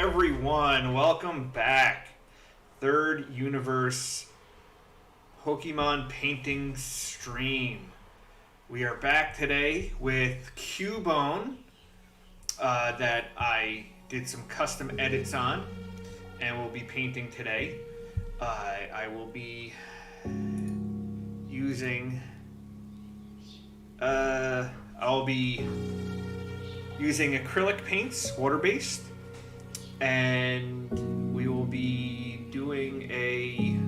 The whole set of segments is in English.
everyone, welcome back. Third Universe Pokemon painting stream. We are back today with Cubone that I did some custom edits on and will be painting today. I will be using I'll be using acrylic paints, water-based, and we will be doing a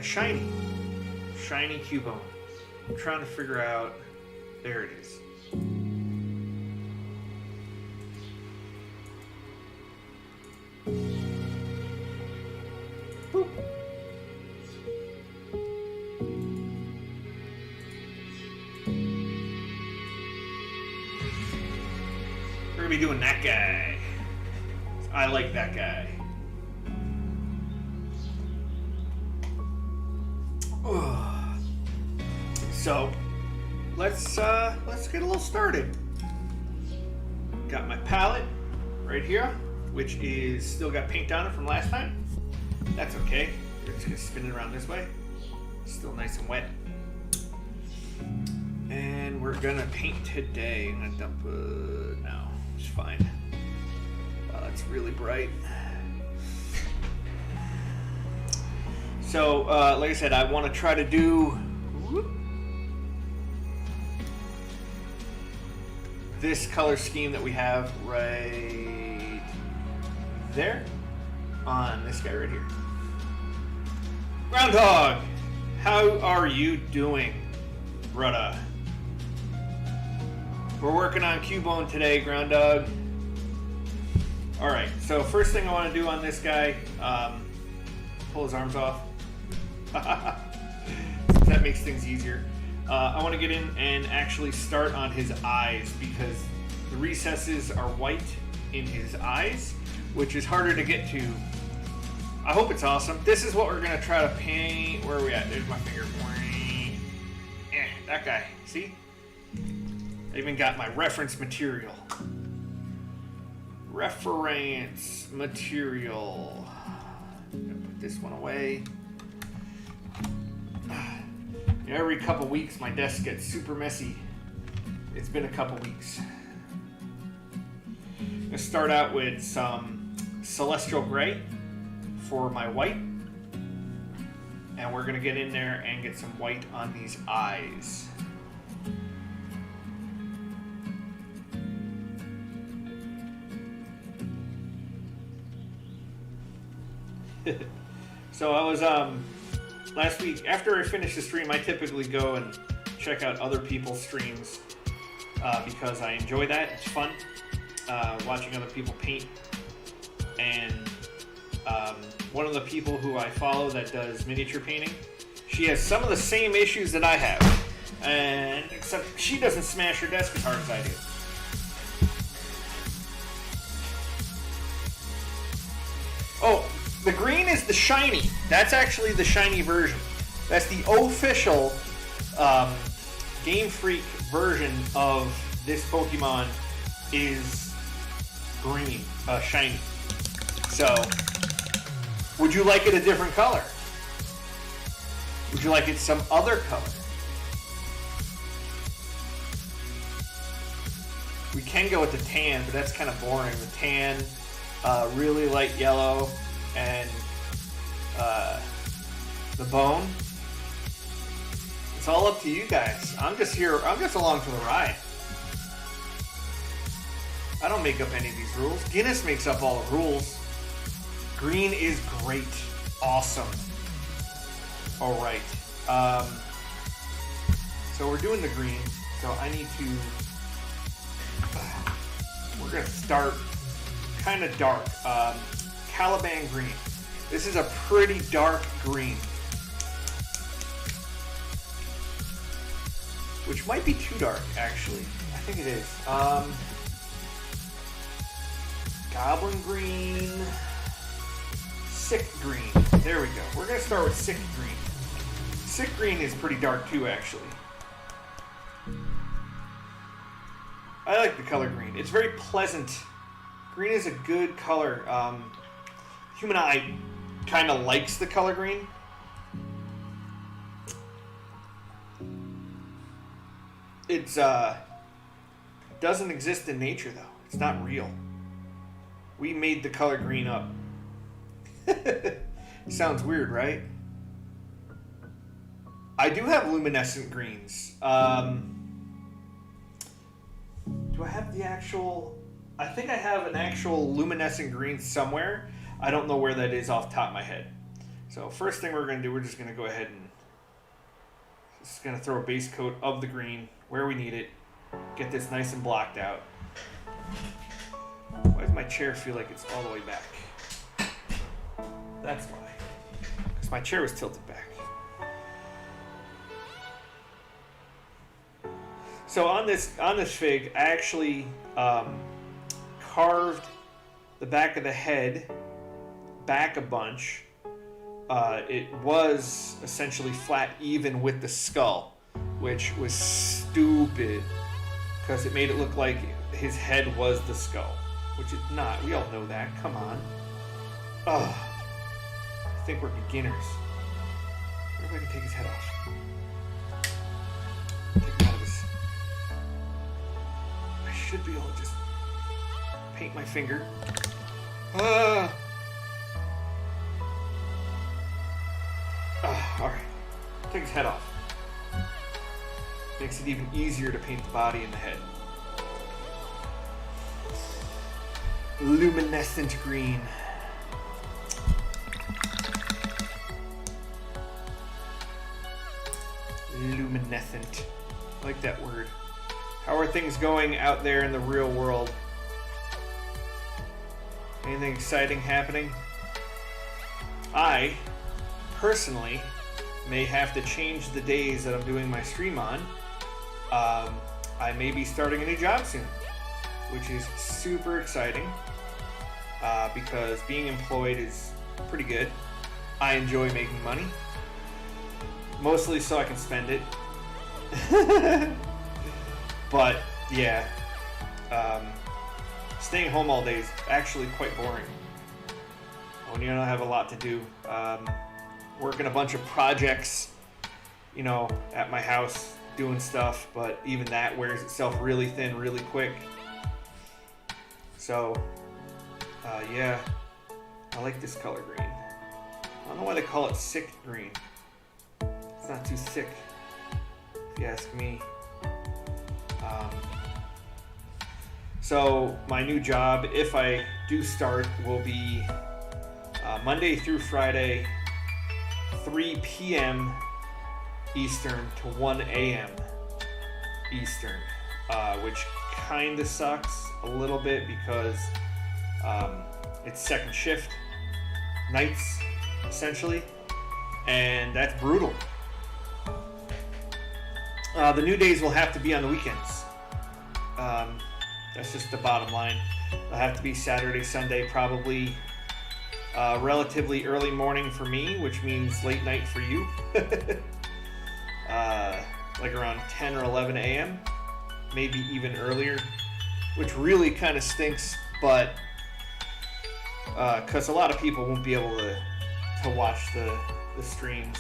shiny Cubone. I'm trying to figure out, there it is. Boop. We're gonna be doing that guy. I like that guy. So let's get a little started. Got my palette right here, which is still got paint on it from last time. That's okay. We're just gonna spin it around this way. Still nice and wet. And we're gonna paint today. I'm gonna dump it now. It's fine. Wow, that's really bright. So, like I said, I want to try to do this color scheme that we have right there on this guy right here. Groundhog, how are you doing, brother? We're working on Cubone today, Groundhog. Alright, so first thing I want to do on this guy, pull his arms off. That makes things easier. I want to get in and actually start on his eyes because the recesses are white in his eyes, which is harder to get to. I hope it's awesome. This is what we're going to try to paint. Where are we at? There's my finger. That guy. See? I even got my reference material. Reference material. I'm going to put this one away. Every couple weeks my desk gets super messy. It's been a couple weeks. I'm going to start out with some Celestial Gray for my white. And we're going to get in there and get some white on these eyes. So I was last week, after I finish the stream, I typically go and check out other people's streams because I enjoy that. It's fun watching other people paint. And one of the people who I follow that does miniature painting, she has some of the same issues that I have, and except she doesn't smash her desk as hard as I do. Oh, the green is the shiny. That's actually the shiny version. That's the official Game Freak version of this Pokemon is green, shiny. So, would you like it a different color? Would you like it some other color? We can go with the tan, but that's kind of boring. The tan, really light yellow, and the bone. It's all up to you guys. I'm just here. I'm just along for the ride. I don't make up any of these rules. Guinness makes up all the rules. Green is great. Awesome. All right. So we're doing the green. So I need to... we're going to start kind of dark. Caliban green. This is a pretty dark green. Which might be too dark, actually. I think it is. Goblin green. Sick green. There we go. We're going to start with sick green. Sick green is pretty dark too, actually. I like the color green. It's very pleasant Green is a good color. Human eye kind of likes the color green. It's doesn't exist in nature though. It's not real. We made the color green up. Sounds weird, right? I do have luminescent greens. Do I have the actual... I think I have an actual luminescent green somewhere. I don't know where that is off the top of my head. So first thing we're going to do, we're just going to go ahead and just going to throw a base coat of the green where we need it. Get this nice and blocked out. Why does my chair feel like it's all the way back? That's why. Because my chair was tilted back. So on this fig, I actually carved the back of the head back a bunch. It was essentially flat even with the skull, which was stupid because it made it look like his head was the skull, which is not. We all know that. Come on. Ugh. I think we're beginners. What if I can take his head off? Take him out of his... I should be able to just paint my finger. Alright. Take his head off. Makes it even easier to paint the body and the head. Luminescent green. Luminescent. I like that word. How are things going out there in the real world? Anything exciting happening? I, personally, may have to change the days that I'm doing my stream on. I may be starting a new job soon, which is super exciting because being employed is pretty good. I enjoy making money, mostly so I can spend it. But yeah, staying home all day is actually quite boring when you don't have a lot to do. Working a bunch of projects, you know, at my house, doing stuff, but even that wears itself really thin really quick. So, yeah, I like this color green. I don't know why they call it sick green. It's not too thick, if you ask me. So my new job, if I do start, will be Monday through Friday, 3 p.m. Eastern to 1 a.m. Eastern, which kind of sucks a little bit because it's second shift nights, essentially, and that's brutal. The new days will have to be on the weekends. That's just the bottom line. It'll have to be Saturday, Sunday, probably relatively early morning for me, which means late night for you. Like around 10 or 11 a.m., maybe even earlier, which really kind of stinks, but because a lot of people won't be able to watch the streams.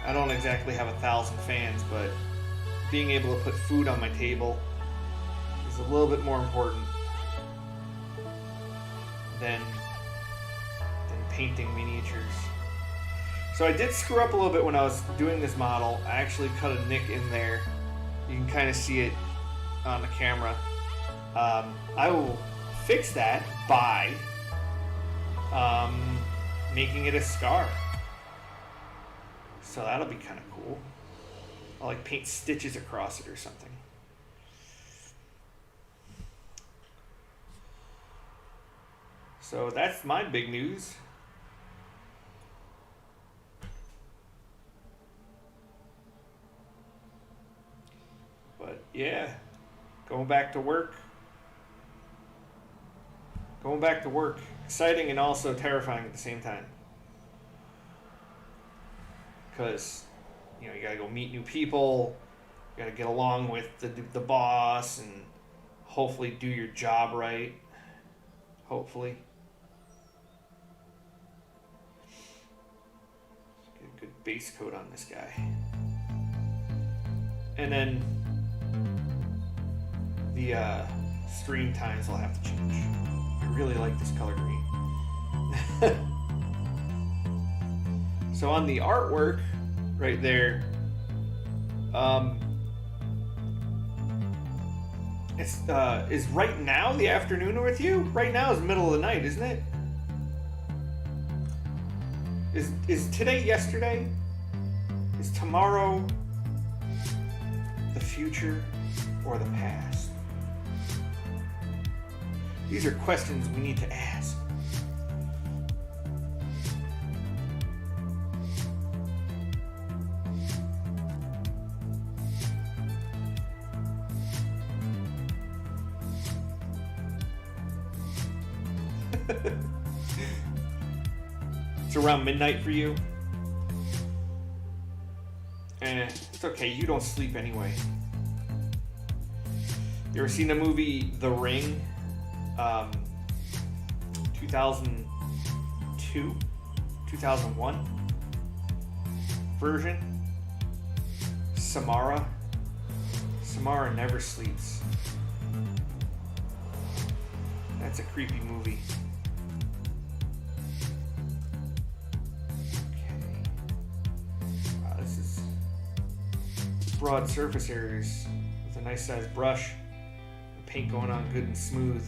I don't exactly have 1,000 fans, but being able to put food on my table is a little bit more important than painting miniatures. So I did screw up a little bit when I was doing this model. I actually cut a nick in there. You can kind of see it on the camera. I will fix that by making it a scar. So that'll be kind of cool. I'll like paint stitches across it or something. So that's my big news. But yeah, going back to work. Going back to work. Exciting and also terrifying at the same time. Because, you know, you gotta go meet new people, you gotta get along with the boss and hopefully do your job right. Hopefully. Get a good base coat on this guy. And then the stream times will have to change. I really like this color green. So on the artwork right there, is right now the afternoon with you? Right now is middle of the night, isn't it? Is today yesterday? Is tomorrow the future or the past? These are questions we need to ask. It's around midnight for you. It's okay, you don't sleep anyway. You ever seen the movie The Ring? 2002? 2001 version? Samara? Samara never sleeps. That's a creepy movie. This is broad surface areas with a nice sized brush. The paint going on good and smooth.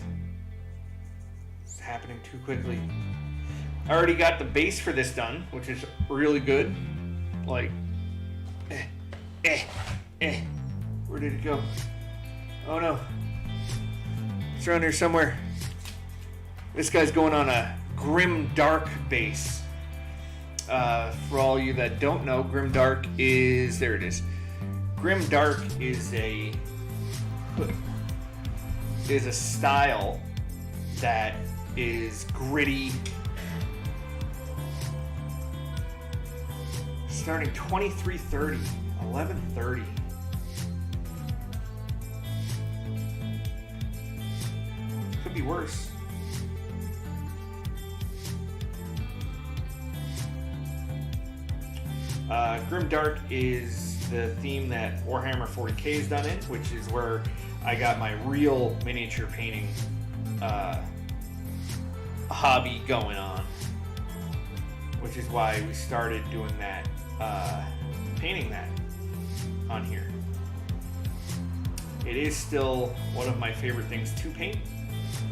It's happening too quickly. I already got the base for this done, which is really good. Like, where did it go? Oh no. It's around here somewhere. This guy's going on a grim dark base. For all you that don't know, grim dark is, there it is. Grim dark is a style that is gritty. Starting 2330, 1130. Could be worse. Grim Dark is the theme that Warhammer 40k is done in, which is where I got my real miniature painting hobby going on, which is why we started doing that, painting that on here. It is still one of my favorite things to paint,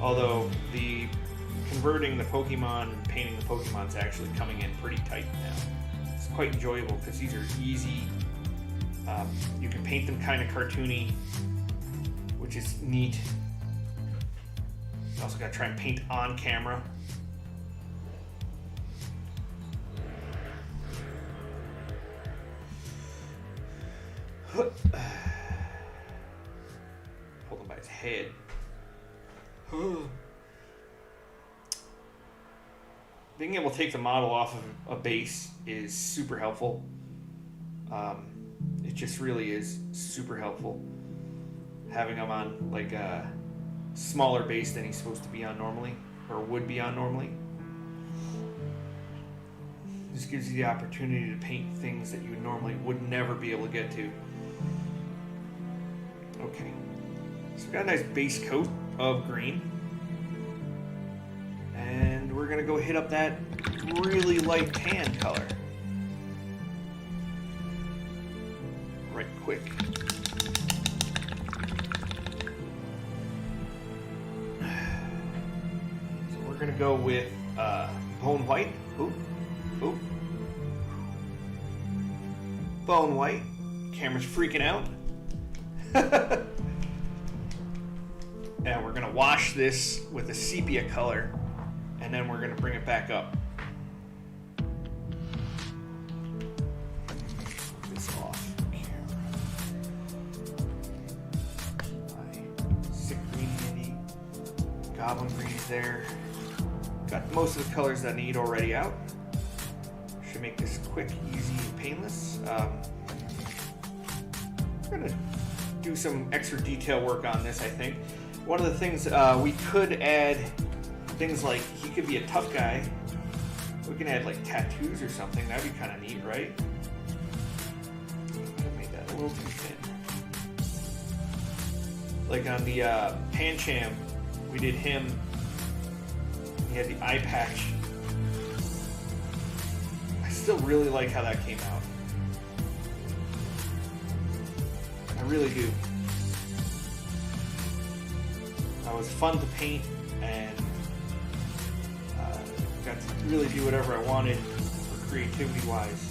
although the converting the Pokemon and painting the Pokemon is actually coming in pretty tight now. It's quite enjoyable because these are easy. You can paint them kind of cartoony, which is neat. You also got to try and paint on camera. Hold him by his head. Being able to take the model off of a base is super helpful. It just really is super helpful. Having him on like a smaller base than he's supposed to be on normally, or would be on normally. This gives you the opportunity to paint things that you normally would never be able to get to. Okay, so we got a nice base coat of green. And we're gonna go hit up that really light tan color. Right quick. So we're gonna go with bone white. Oop. Bone white. Camera's freaking out. And we're gonna wash this with a sepia color, and then we're gonna bring it back up. Put this off camera. My sick green handy. Goblin green is there. Got most of the colors that I need already out. Should make this quick, easy, and painless. We're gonna do some extra detail work on this, I think. one of the things we could add things like he could be a tough guy. We can add like tattoos or something. That'd be kind of neat, right? I made that a little too thin. Like on the Pancham, we did him. He had the eye patch. I still really like how that came out. I really do. It was fun to paint, and got to really do whatever I wanted for creativity-wise,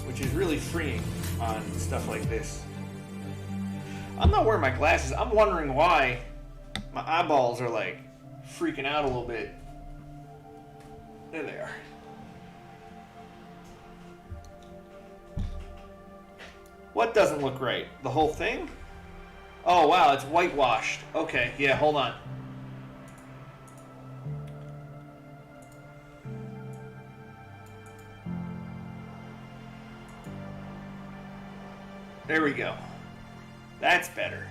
which is really freeing on stuff like this. I'm not wearing my glasses. I'm wondering why my eyeballs are like freaking out a little bit. There they are. What doesn't look right? The whole thing? Oh wow, it's whitewashed. Okay, yeah, hold on. There we go. That's better.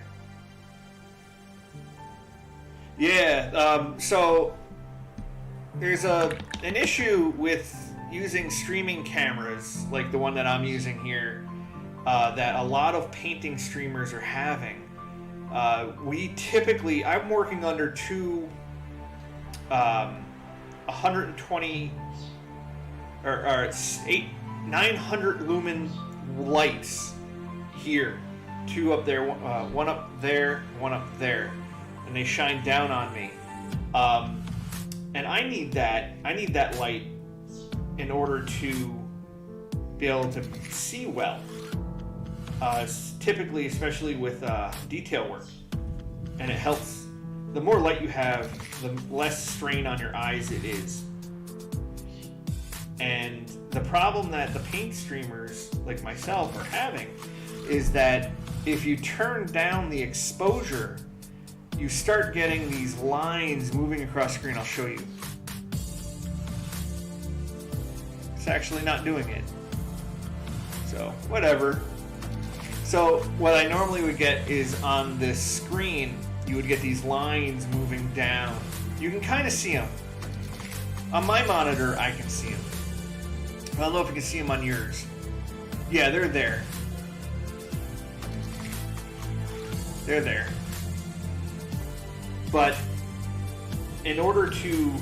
Yeah, so there's an issue with using streaming cameras like the one that I'm using here that a lot of painting streamers are having. We typically, I'm working under two 120 or 900 lumen lights here. Two up there, one up there, one up there, and they shine down on me. And I need that light in order to be able to see well. Typically, especially with detail work, and it helps. The more light you have, the less strain on your eyes it is. And the problem that the paint streamers like myself are having is that if you turn down the exposure, you start getting these lines moving across screen. I'll show you. It's actually not doing it. So, whatever. So, what I normally would get is on this screen, you would get these lines moving down. You can kind of see them. On my monitor, I can see them. I don't know if you can see them on yours. Yeah, they're there. They're there. But in order to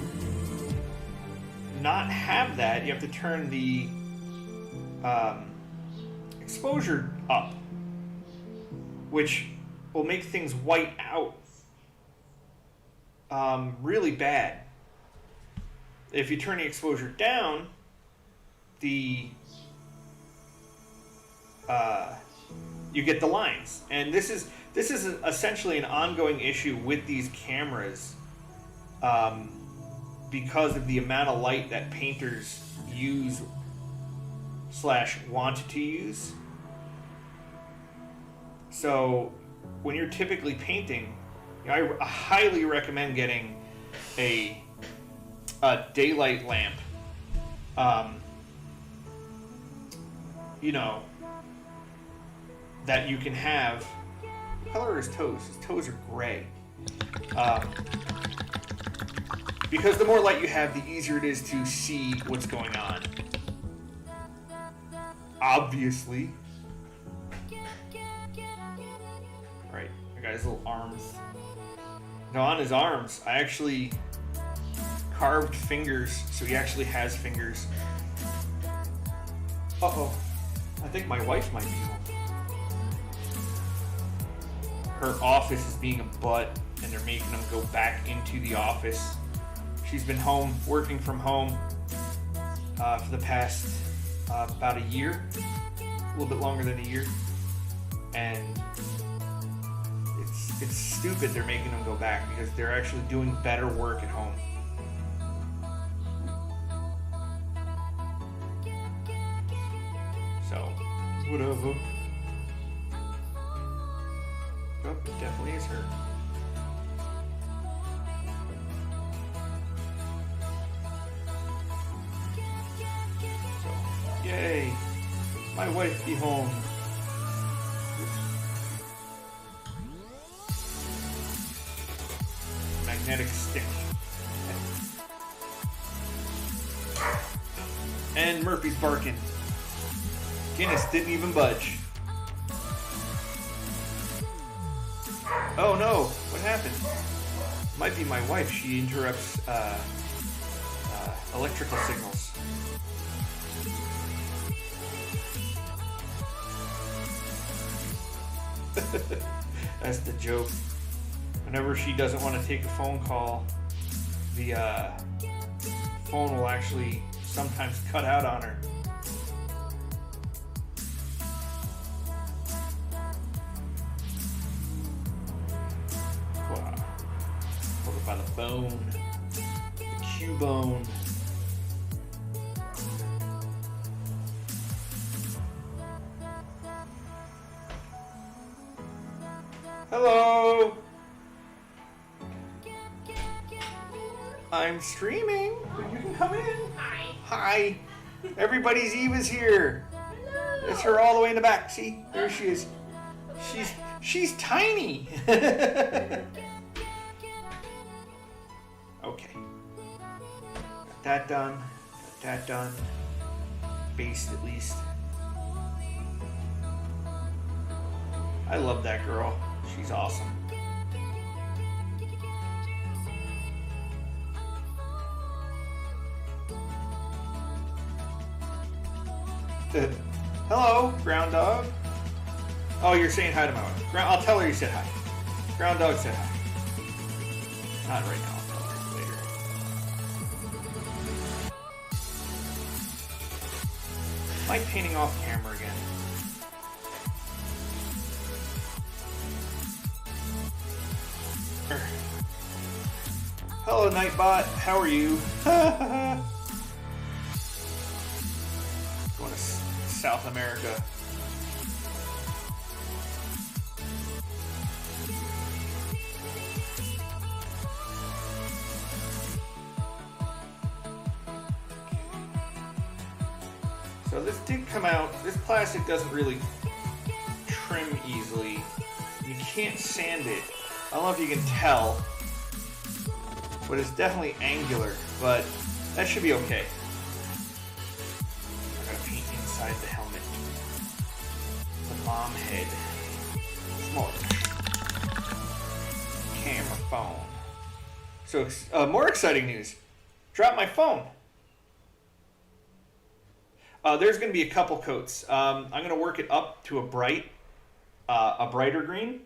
not have that, you have to turn the exposure up, which will make things white out really bad. If you turn the exposure down, you get the lines, and this is essentially an ongoing issue with these cameras because of the amount of light that painters use / want to use. So when you're typically painting, I highly recommend getting a daylight lamp. That you can have. What color are his toes? His toes are gray. Because the more light you have, the easier it is to see what's going on. Obviously. Right, I got his little arms. Now on his arms, I actually carved fingers, so he actually has fingers. Uh-oh. I think my wife might be home. Her office is being a butt, and they're making them go back into the office. She's been home, working from home for the past about a year, a little bit longer than a year, and it's stupid they're making them go back because they're actually doing better work at home. So, whatever. Oh, it definitely is her. So, yay! My wife be home. magnetic stick. And Murphy's barking. Guinness didn't even budge. Oh no, what happened? Might be my wife. She interrupts electrical signals. That's the joke. Whenever she doesn't want to take a phone call, the phone will actually sometimes cut out on her. Wow. Hold it by the bone. The Cubone. Hello! I'm streaming. You can come in. Hi. Hi. Everybody's Eve is here. Hello. It's her all the way in the back. See? There she is. She's tiny. Okay. Got that done. Got that done. Based at least. I love that girl. She's awesome. Hello, Groundhog. Oh, you're saying hi to my wife. I'll tell her you said hi. Groundhog said hi. Not right now. I'll tell her later. Am I painting off camera again? Hello, Nightbot. How are you? Going to South America. So this did come out. This plastic doesn't really trim easily. You can't sand it. I don't know if you can tell, but it's definitely angular, but that should be okay. I gotta paint inside the helmet. The mom head. Smaller. Camera phone. So, more exciting news. Dropped my phone. There's gonna be a couple coats. I'm gonna work it up to a brighter green.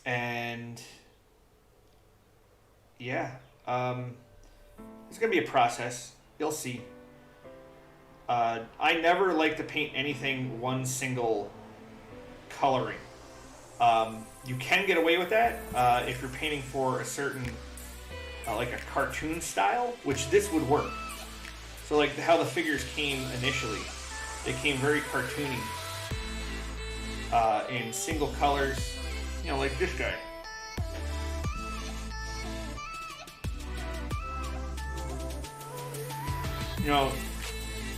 And yeah, it's gonna be a process. You'll see. I never like to paint anything one single coloring. You can get away with that if you're painting for a certain, like a cartoon style, which this would work. So like how the figures came initially, they came very cartoony in single colors. You know, like this guy. You know,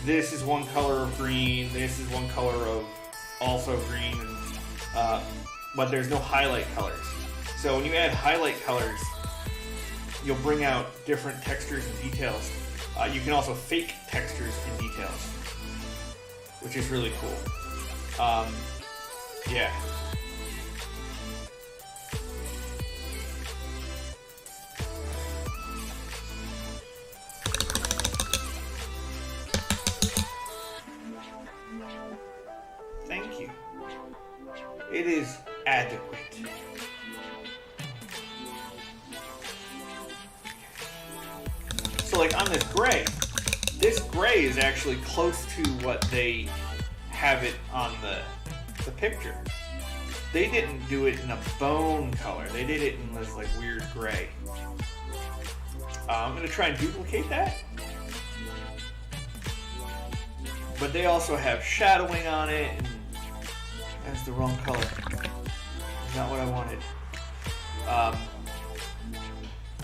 this is one color of green, this is one color of also green, and, but there's no highlight colors. So when you add highlight colors, you'll bring out different textures and details. You can also fake textures and details, which is really cool. Yeah. Thank you. It is adequate. So like on this gray is actually close to what they have it on the picture. They didn't do it in a bone color. They did it in this like weird gray. I'm gonna try and duplicate that. But they also have shadowing on it, and that's the wrong color. It's not what I wanted.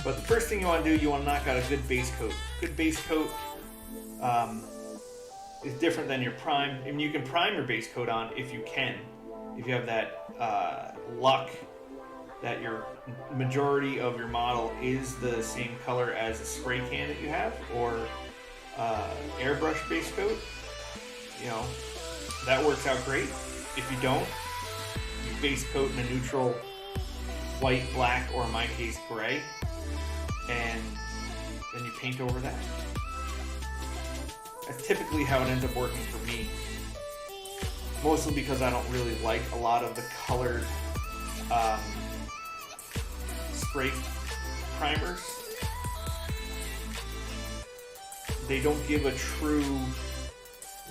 But the first thing you want to do, you want to knock out a good base coat. Good base coat is different than your prime. I mean, you can prime your base coat on if you can. If you have that luck that your majority of your model is the same color as a spray can that you have, or airbrush base coat, you know, that works out great. If you don't, you base coat in a neutral white, black, or in my case gray, and then you paint over that. That's typically how it ends up working for me. Mostly because I don't really like a lot of the colored spray primers. They don't give a true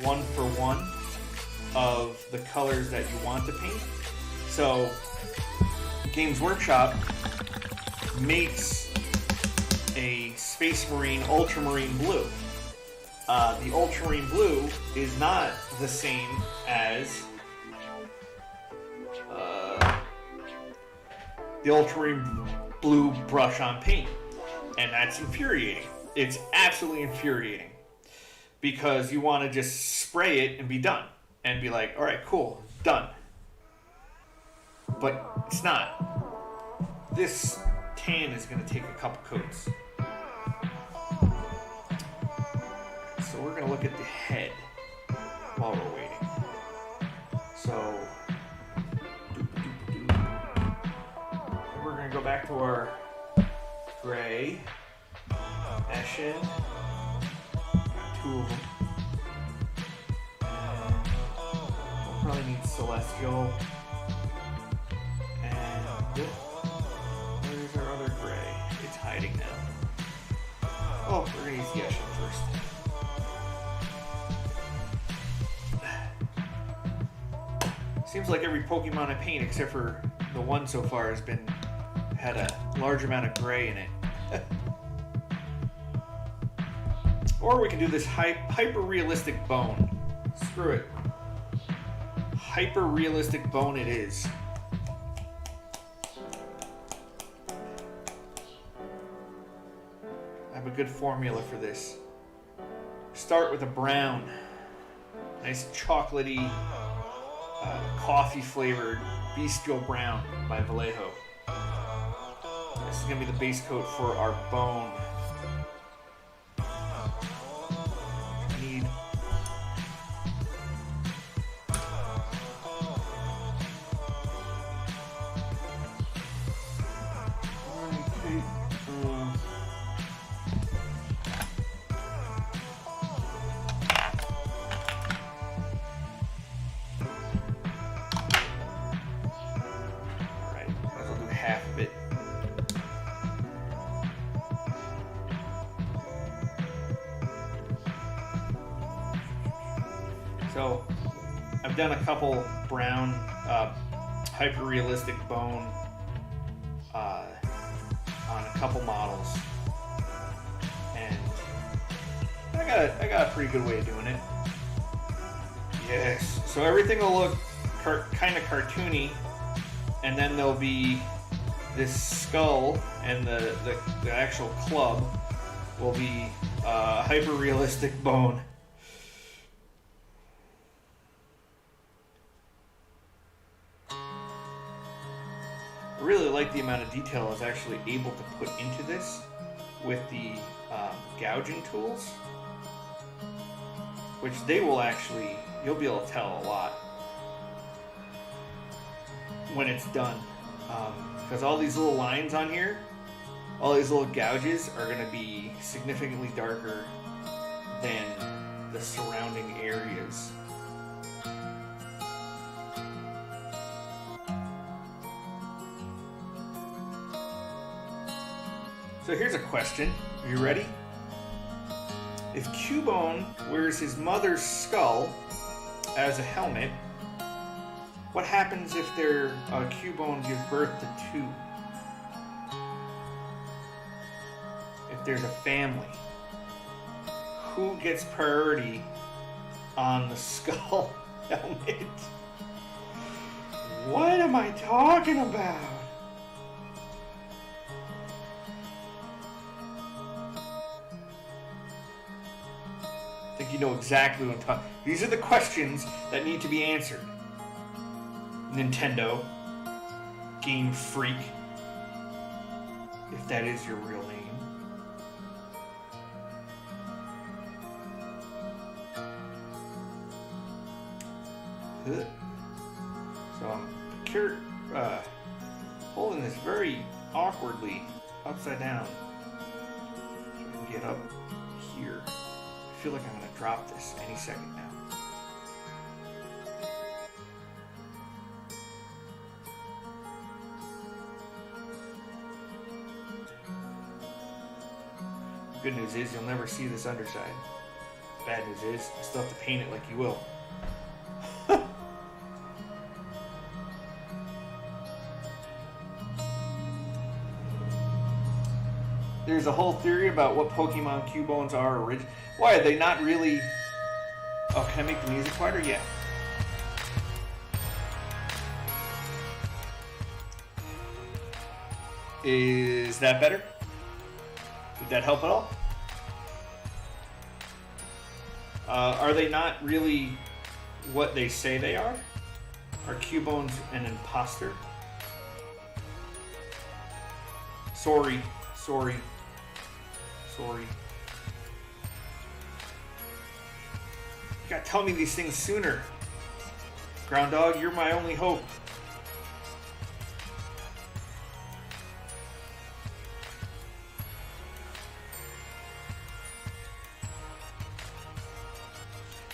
one-for-one of the colors that you want to paint. So Games Workshop makes a Space Marine Ultramarine blue. The Ultramarine blue is not the same as the Ultramarine blue brush on paint, and that's infuriating. It's absolutely infuriating because you want to just spray it and be done and be like, all right, cool, done. But it's not. This tan is going to take a couple coats. So we're going to look at the head while we're waiting. So we're going to go back to our gray Ashen. Got 2 of them. And we'll probably need Celestial. And where's our other gray? It's hiding now. Oh, we're going to use the Ashen first. Seems like every Pokemon I paint, except for the one so far, has had a large amount of gray in it. Or we can do this hyper-realistic bone. Screw it. Hyper-realistic bone it is. I have a good formula for this. Start with a brown. Nice chocolatey, coffee-flavored Bestial Brown by Vallejo. This is going to be the base coat for our bone. So I've done a couple brown hyper-realistic bone on a couple models, and I got a pretty good way of doing it. Yes, so everything will look kind of cartoony, and then there'll be this skull, and the actual club will be hyper-realistic bone. I really like the amount of detail I was actually able to put into this with the gouging tools, which you'll be able to tell a lot when it's done, because all these little lines on here, all these little gouges are going to be significantly darker than the surrounding areas. So here's a question. Are you ready? If Cubone wears his mother's skull as a helmet, what happens if Cubone gives birth to 2? If there's a family, who gets priority on the skull helmet? What am I talking about? I think you know exactly what I'm talking. These are the questions that need to be answered. Nintendo, Game Freak, if that is your real name. So I'm holding this very awkwardly upside down. So I can get up here. I feel like I'm going to drop this any second now. Good news is you'll never see this underside. Bad news is I still have to paint it like you will. There's a whole theory about what Pokemon Cubones are originally. Why are they not really... Oh, can I make the music quieter? Yeah. Is that better? Did that help at all? Are they not really what they say they are? Are Cubones an imposter? Sorry. You gotta tell me these things sooner. Groundhog, you're my only hope.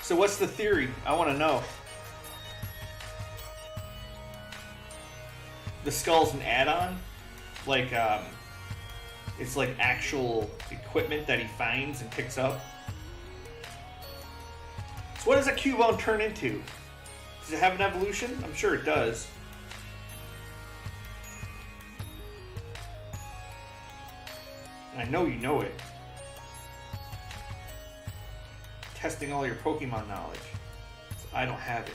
So what's the theory? I want to know. The skull's an add-on? Like, it's like actual equipment that he finds and picks up? So what does a Cubone turn into? Does it have an evolution? I'm sure it does. And I know you know it. Testing all your Pokemon knowledge. So I don't have it.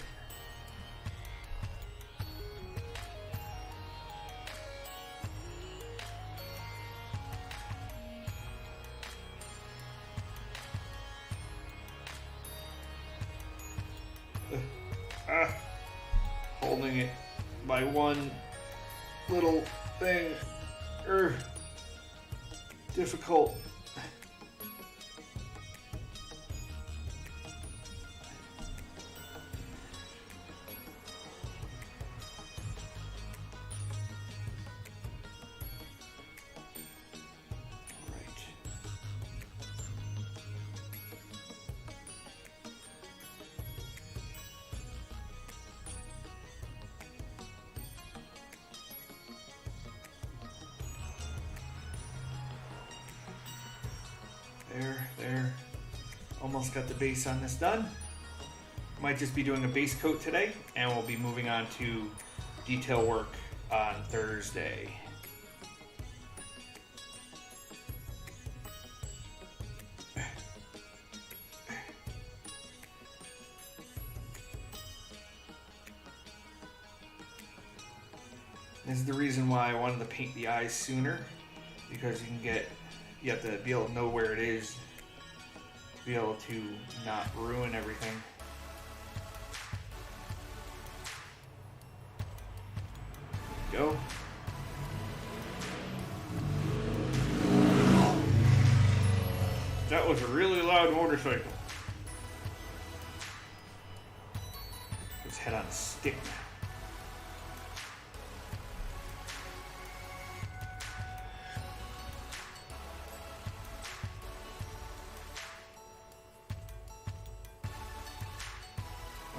Holding it by one little thing. Difficult. There. Almost got the base on this done. Might just be doing a base coat today, and we'll be moving on to detail work on Thursday. This is the reason why I wanted to paint the eyes sooner, because you have to be able to know where it is to be able to not ruin everything. There we go. That was a really loud motorcycle. His head on a stick now.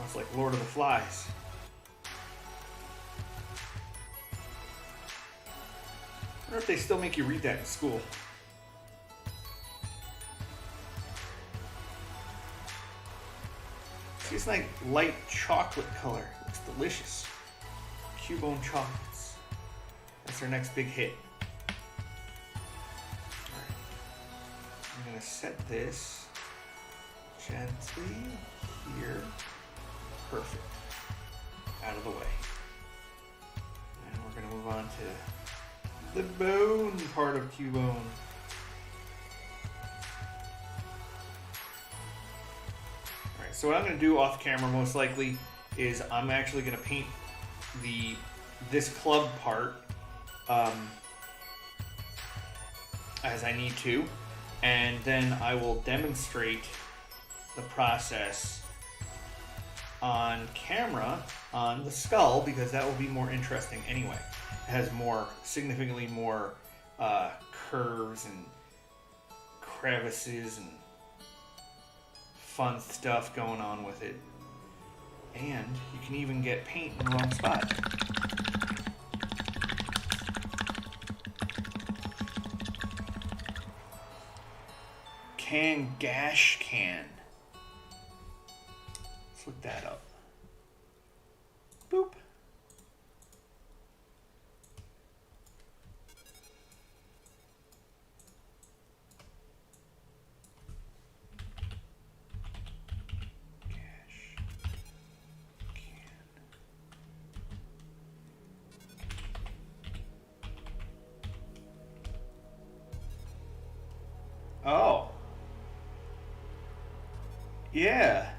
It's like Lord of the Flies. I wonder if they still make you read that in school. It's like light chocolate color. Looks delicious. Cubone chocolates. That's our next big hit. Alright. I'm going to set this gently here. Perfect. Out of the way. And we're going to move on to the bone part of Cubone. Alright, so what I'm going to do off camera most likely is I'm actually going to paint this club part as I need to, and then I will demonstrate the process on camera on the skull, because that will be more interesting anyway. It has significantly more curves and crevices and fun stuff going on with it. And you can even get paint in the wrong spot. Gash can. Let's look that up. Boop. Gash can. Oh. Yeah.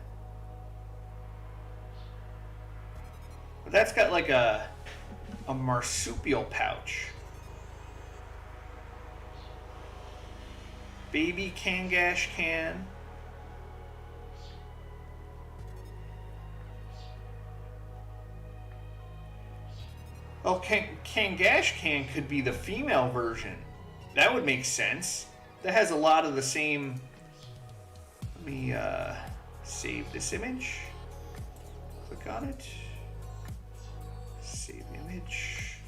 But that's got like a marsupial pouch. Baby Kangash can. Oh, Kangash can could be the female version. That would make sense. That has a lot of the same. Let me save this image. Click on it. Save image.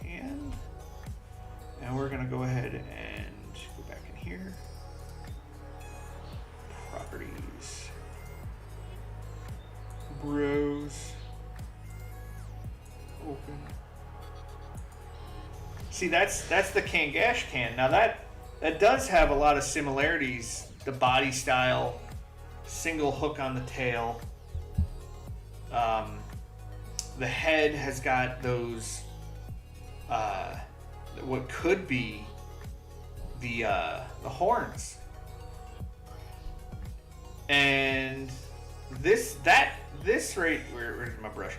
Can. And we're going to go ahead and go back in here. Properties. Browse. Open. See, that's the Kangash can. Now that does have a lot of similarities. The body style, single hook on the tail. The head has got those what could be the horns. And this right, where's my brush?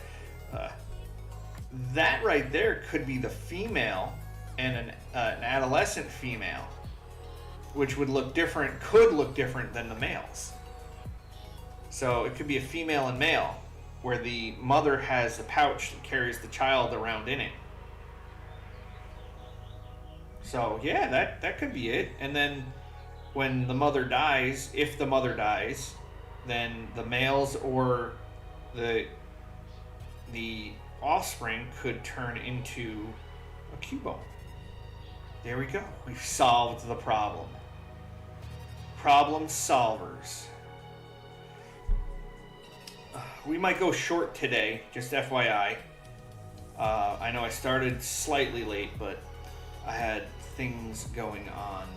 That right there could be the female and an adolescent female, which would look different, could look different than the males. So it could be a female and male, where the mother has the pouch that carries the child around in it. So yeah, that could be it. And then when the mother dies, if the mother dies, then the males or the offspring could turn into a Cubone. There we go. We've solved the problem. Problem solvers. We might go short today, just FYI. I know I started slightly late, but I had things going on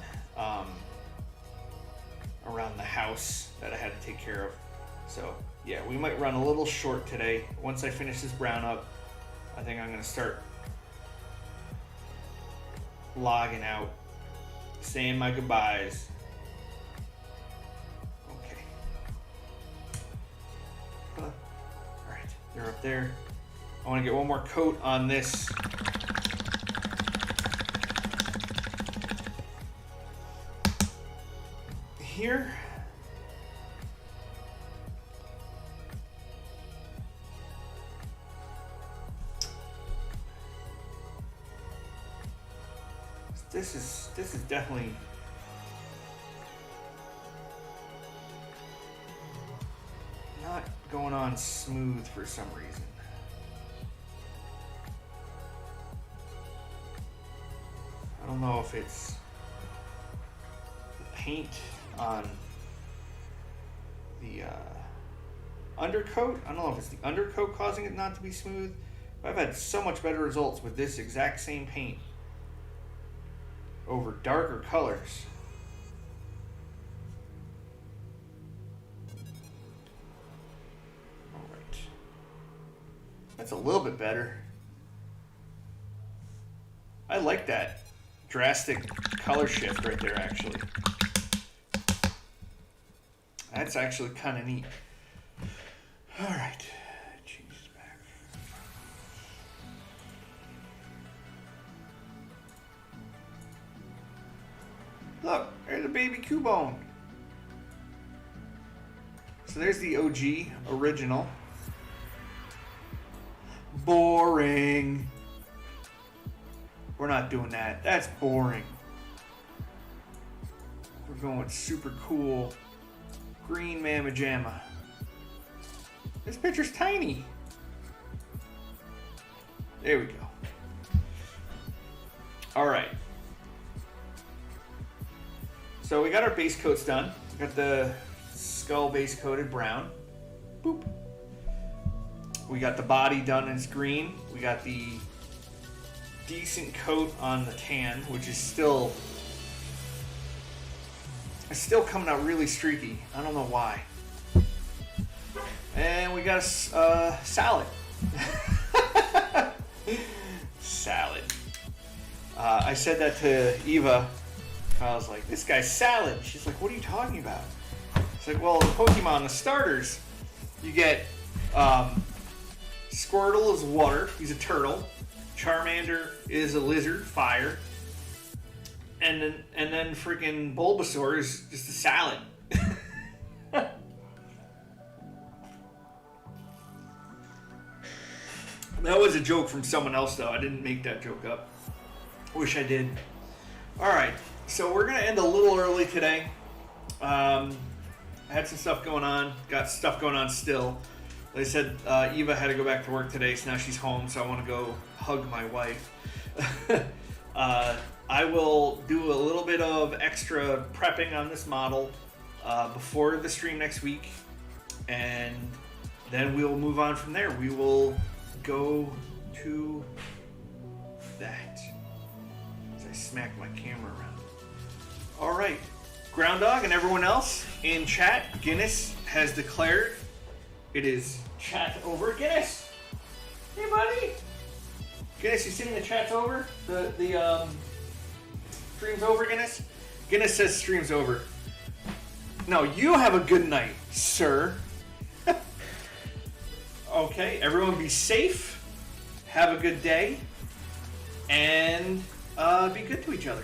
around the house that I had to take care of. So yeah, we might run a little short today. Once I finish this brown up, I think I'm going to start logging out, saying my goodbyes. Okay. All right, they're up there. I want to get one more coat on this. Here. This is definitely not going on smooth for some reason. I don't know if it's the paint on the undercoat. I don't know if it's the undercoat causing it not to be smooth. But I've had so much better results with this exact same paint over darker colors. All right. That's a little bit better. I like that drastic color shift right there, actually. That's actually kind of neat. All right. Change this back. Cubone. So there's the OG, original. Boring. We're not doing that. That's boring. We're going with super cool green Mamma Jamma. This picture's tiny. There we go. All right. So we got our base coats done. We got the skull base coated brown. Boop. We got the body done as green. We got the decent coat on the tan, which is still coming out really streaky. I don't know why. And we got a salad. Salad. I said that to Eva. I was like, this guy's salad. She's like, what are you talking about? It's like, well, in Pokemon, the starters, you get Squirtle is water. He's a turtle. Charmander is a lizard, fire. And then freaking Bulbasaur is just a salad. That was a joke from someone else, though. I didn't make that joke up. Wish I did. All right, so we're going to end a little early today. I had some stuff going on. Got stuff going on still. Like I said, Eva had to go back to work today, so now she's home, so I want to go hug my wife. I will do a little bit of extra prepping on this model before the stream next week, and then we'll move on from there. We will go to that. As I smack my camera around. All right, Groundhog and everyone else in chat, Guinness has declared it is chat over. Guinness, hey buddy. Guinness, you sitting the chat's over? The stream's over, Guinness? Guinness says stream's over. No, you have a good night, sir. Okay, everyone be safe. Have a good day. And be good to each other.